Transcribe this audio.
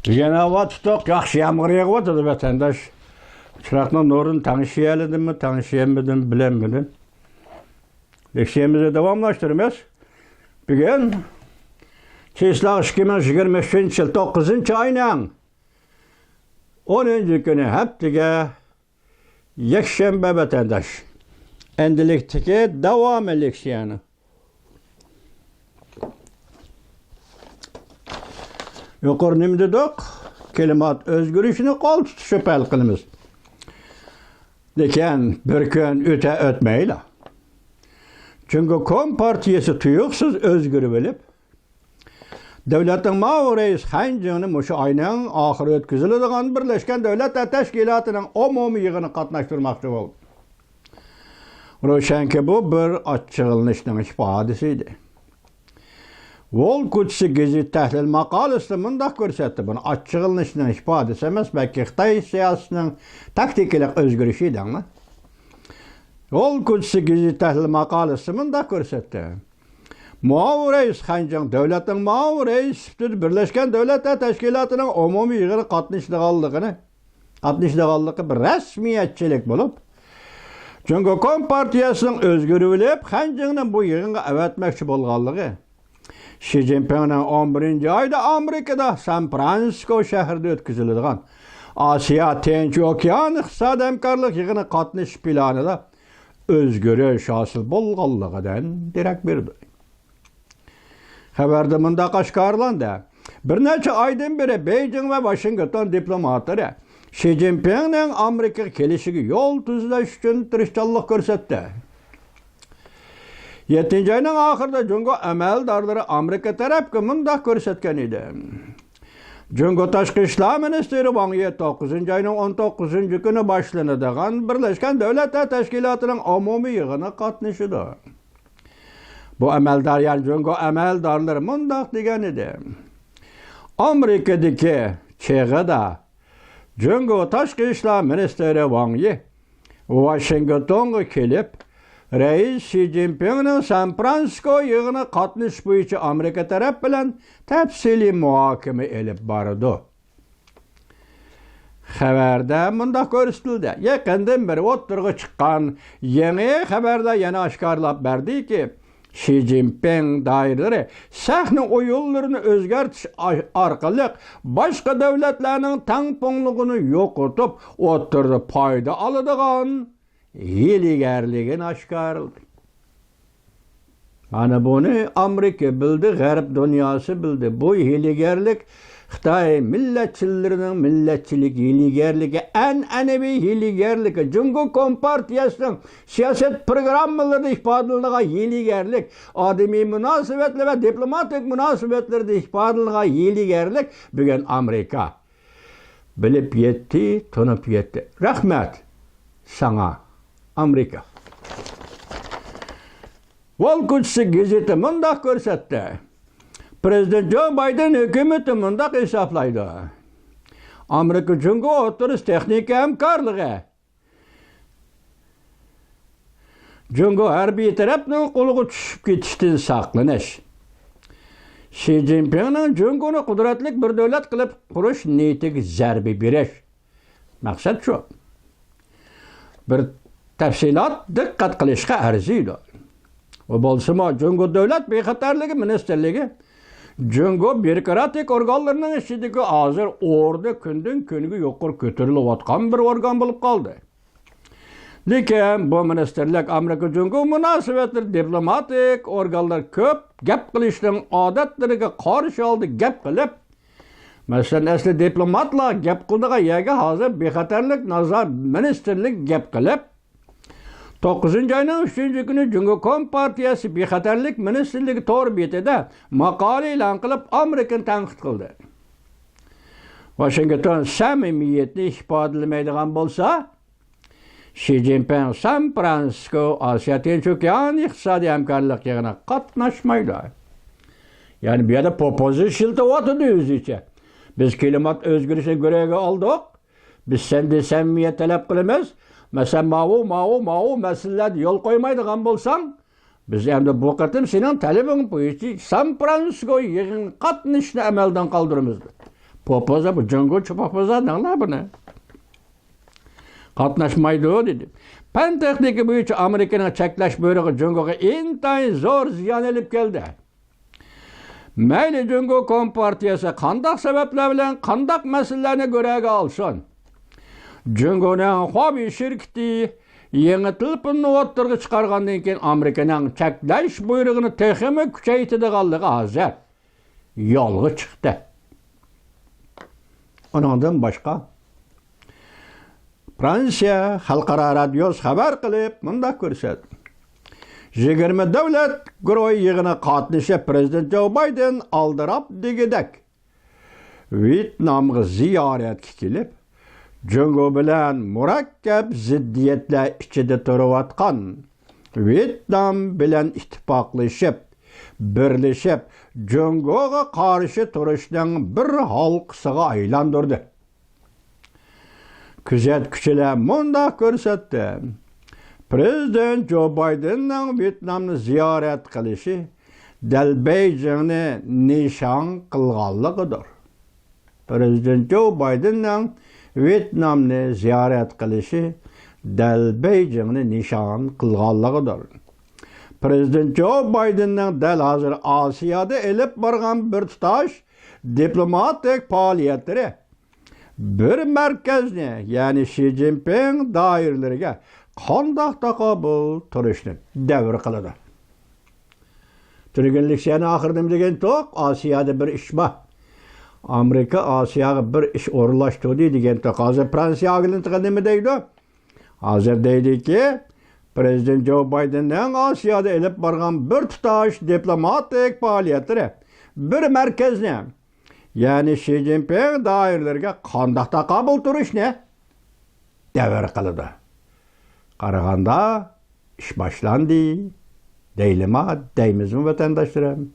Yana vatıtok yaxşı yağmur yağıvadı vatandaş. Çıraqның nurun tanışıyalıdı mı, tanışıyamadım, bilemedim. Leksiyemizi devamlaştırmaz. Bugün Çislaq 2023 yıl 9. ayının 10. günü heptige yekşembe vatandaş. Endilikteki devam leksiyonu. Yuqor nimdedik? Kelimat özgürlüğünü qol tutuşup el qilimiz. Lekin bir gün öte ötmeyle. Çünkü Kom partiyesi tuyuqsuz özgür bilip, devletin ma'u reis hancığını muşu ayının ahir ötküzülüdüğün Birleşken Devletler Teşkilatı'nın umumi yığını katlaştırmakta oldu. Roşenki bu bir açığılışının ifadesiydi. Vol Kutsi Gezi Tahlil makalesi mındak görsetti bunu. Açığılışının ifadesi emas, belki Xitay siyasının taktikilik özgürlüğüydü ama. Vol Kutsi Gezi Tahlil makalesi mındak görsetti. Muavir reis hancığın devletin muavir reis Birleşken Devletler Teşkilatı'nın umumi yığını katlaştırıldığı bir resmiyetçilik bulup, çünkü Kom partiyasının özgürlüğü bilip, hancığının bu yığını evetmekçi bolğanlığı. Xi Jinping'in 11. ayda Amerika'da San Francisco şehirde ötküzülüdüğün Asya Tinç Okean iqtisadi hemkarlık yığını katnış planıda özgürlüğü hasıl bolğanlığıdan direk berdi. Haberde mındaq aşkarlandı. Bir neçe aydan beri Beijing ve Washington diplomatları Xi Jinping'in Amerika kelişigi yol tuzlaş üçün tirişçallık görsetdi. 7. ayının ahırda Cungo əməldarları Amerika tarafı mındaq görsetken idi. Cungo Taşqı İşlər Ministeri Wang Yi 9. ayının 19. günü başlanıdığın Birleşken Devletler Teşkilatı'nın umumi yığını katnışıdı. Bu əməldar, yani Cungo əməldarları mındaq degen idi. Amerika'daki çeğida Cungo Taşqı İşlər Ministeri Wang Yi Washington'a kelip Reis Xi Jinping'in San Francisco yığını katnış boyunca Amerika taraf bilen tepsili muhakeme elip barıdı. Haberde mındaq görüstüldi. Yakından beri oturgu çıkan yeni haberde yeni aşkarlap berdi ki Xi Jinping dairleri sahne oyunlarını özgertiş arkalık başka devletlerinin tankponluğunu yokutup oturdu payda alıdığın hiligerliğini aşkarıldı. Yani bunu Amerika bildi, Garip dünyası bildi. Bu hiligerlik Xitay milletçilerinin milletçilik hiligerliği, en enevi hiligerliği, Cungo Kompartiyasının siyaset programları ifadılığına hiligerlik, ademi münasebetli ve diplomatik münasebetleri ifadılığına hiligerlik, bugün Amerika bilip yetti, tanıp yetti. Rahmet sana Amerika. Vol Kutsi gazeti mındaq görsetdi. Prezident Joe Biden hükümeti mındaq hesaplaydı. Amerika Cungo oturuş texnika hemkarlığı. Cungo harbiy tarafının qoluğu düşüp ketişten saqlanış. Xi Jinping'in Cungo'nu kudretlik bir devlet kılıp kuruş niyetiga zarbi beriş. Maksat şu. Bir tafsilat dikkat qilishga arziydi. O bolsa Cungo Devlet Bexatarligi Ministerligi Cungo bürokratik organlarının içindeki hazır orada kündün künüge yuqur kötürülüvatkan bir organ bulup kaldı. Lekin bu ministerlik Amerika Cungo münasebetleri diplomatik organlar köp gap qilishning odatlariga qarshi oldi gap qilib. Mesela asli diplomatlar gap qildigan yerga hazır bexatarlik nazar ministerlik gap qilib 9. ayının 3. günü Cungo Kom Partiyası Bexatarlik Ministerligi tor betida maqola e'lon qilib Amerikani tanqid qildi. Washington samimiyatni ifodalamaydigan bo'lsa, Xi Jinping San Francisco Asya Tinch Okean iqtisodiy hamkorlik yig'inida qatnashmaydi. Yani bir yerda popozu shiltayotdi o'zicha. Biz klimat o'zgarishini görev aldık. Biz sende samimiyet talep qilamiz. Mesela ma'u meseleler yol koymaydigan bolsan, biz endi bu qatim senin talebin bo'yicha San Francisco yig'in qatnashni amaldan qoldiramiz. Popoza bu Cungo'cu popoza dağlar bunu. Katnaşmaydı o dedi. Pen texniki boyunca Amerika'nın çekleş buyruğu Cungo'ya intayin zor ziyan elip geldi. Meyli Cungo Kompartiyası kandak sebepler bilen kandak meselelerini göreve alsın. Cungo'nun hobi şirketi yeni tılpını ottırgı çıkargandan keyin Amerika'nın çekleş buyruğunu teximi küçeytidiganlığı hazır. Yolga çıktı. Ondan başka Fransiya Xalqaro radiosi xabar qilib, mundaq ko'rsatdi. 20 davlat guruhi yig'ini qatnashib Prezident Joe Biden aldirab degidek Vyetnamga ziyoratga kelib, Jungo bilan murakkab ziddiyatlar ichida turayotgan Vyetnam bilan ittifoqlashib, birlashib, Jungoga qarshi turishning bir halqasiga aylantirdi. Kuzatuvchilar mundaq ko'rsatdi. Prezident Joe Bidenning Vyetnamni ziyorat qilishi Dalbeyjingni nishon qilganligidir. Prezident Joe Bidenning Vyetnamni ziyorat qilishi Dalbeyjingni nishon qilganligidir. Prezident Joe Bidenning dal hozir Osiyoda elib borgan bir tutash diplomatik faoliyatlari bir merkezni, yani Xi Jinping daireleriga qandaq taqabul turishni davr qiladi. Turganlik yana oxirida degan to'q Osiyoda bir ish bor. Amerika Osiyoga bir ish o'rinlashtirdi degan to'q. Hozir Fransiya agentligiga nima deydi? Hozir deydiki, Prezident Joe Bidenning Osiyoda elib borgan bir tutash diplomatik faoliyatlari bir merkezni, yani Xi Jinping daireleriga qandaq taqabul turishni davr qiladi. Qaraganda ish boshlandi. Deylimi, deymizmi vatandaşlarım?